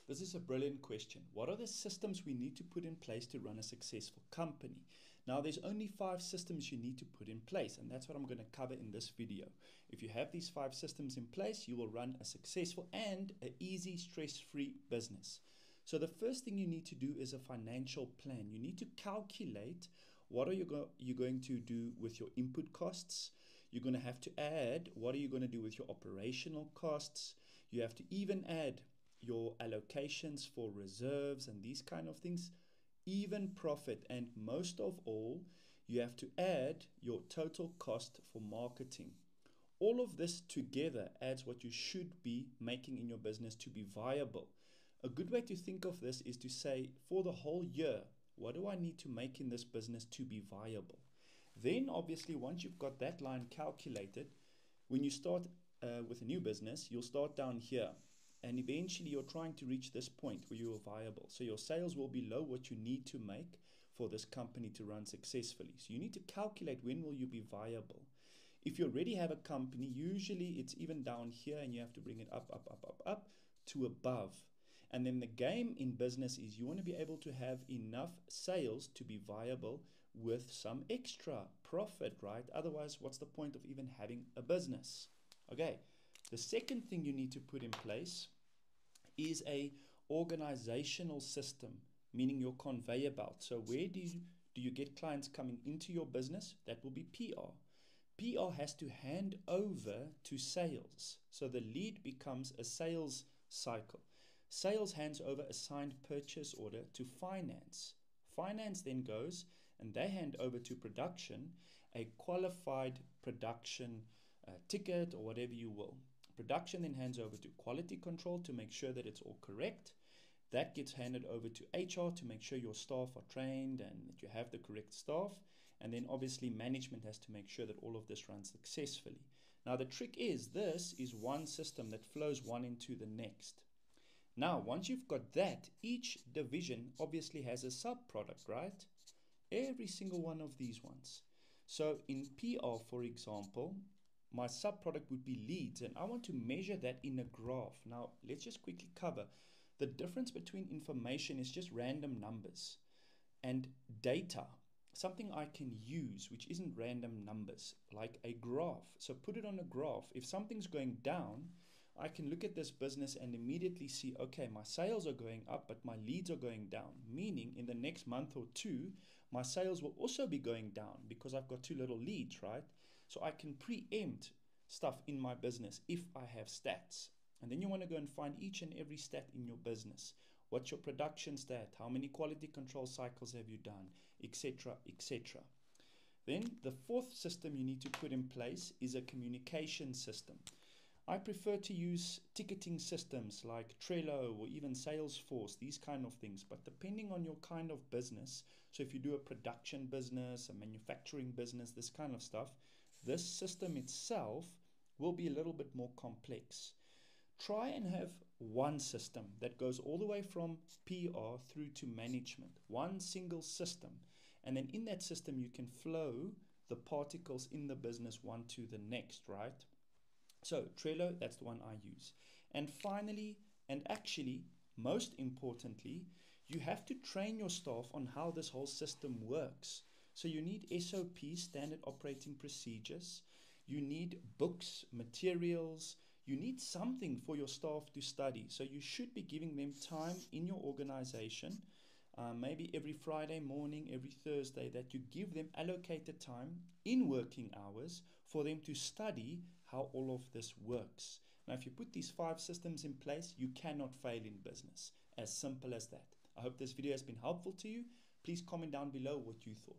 This is a brilliant question. What are the systems we need to put in place to run a successful company? Now, there's only 5 systems you need to put in place, and that's what I'm going to cover in this video. If you have these 5 systems in place, you will run a successful and an easy, stress-free business. So the first thing you need to do is a financial plan. You need to calculate what are you going to do with your input costs. You're going to have to add what are you going to do with your operational costs. You have to even add your allocations for reserves and these kind of things, even profit, and most of all, you have to add your total cost for marketing. All of this together adds what you should be making in your business to be viable. A good way to think of this is to say, for the whole year, what do I need to make in this business to be viable? Then obviously, once you've got that line calculated, when you start with a new business, you'll start down here. And eventually you're trying to reach this point where you are viable. So your sales will be below what you need to make for this company to run successfully. So you need to calculate when will you be viable. If you already have a company, usually it's even down here and you have to bring it up to above. And then the game in business is you want to be able to have enough sales to be viable with some extra profit, right? Otherwise, what's the point of even having a business? Okay. The second thing you need to put in place is a organizational system, meaning your conveyor belt. So where do you get clients coming into your business? That will be PR. PR has to hand over to sales. So the lead becomes a sales cycle. Sales hands over a signed purchase order to finance. Finance then goes and they hand over to production a qualified production ticket or whatever you will. Production then hands over to quality control to make sure that it's all correct. That gets handed over to HR to make sure your staff are trained and that you have the correct staff. And then obviously management has to make sure that all of this runs successfully. Now the trick is this is one system that flows one into the next. Now once you've got that, each division obviously has a sub-product, right? Every single one of these ones. So in PR, for example, my sub-product would be leads, and I want to measure that in a graph. Now, let's just quickly cover. The difference between information is just random numbers and data, something I can use, which isn't random numbers, like a graph. So put it on a graph. If something's going down, I can look at this business and immediately see, okay, my sales are going up, but my leads are going down, meaning in the next month or two, my sales will also be going down because I've got too little leads, right? So I can preempt stuff in my business if I have stats. And then you want to go and find each and every stat in your business. What's your production stat? How many quality control cycles have you done? Etc., etc. Then the fourth system you need to put in place is a communication system. I prefer to use ticketing systems like Trello or even Salesforce, these kind of things. But depending on your kind of business, so if you do a production business, a manufacturing business, this kind of stuff, this system itself will be a little bit more complex. Try and have one system that goes all the way from PR through to management, one single system. And then in that system, you can flow the particles in the business one to the next, right? So Trello, that's the one I use. And finally, and actually, most importantly, you have to train your staff on how this whole system works. So you need SOPs, standard operating procedures. You need books, materials. You need something for your staff to study. So you should be giving them time in your organization, maybe every Friday morning, every Thursday, that you give them allocated time in working hours for them to study how all of this works. Now, if you put these 5 systems in place, you cannot fail in business. As simple as that. I hope this video has been helpful to you. Please comment down below what you thought.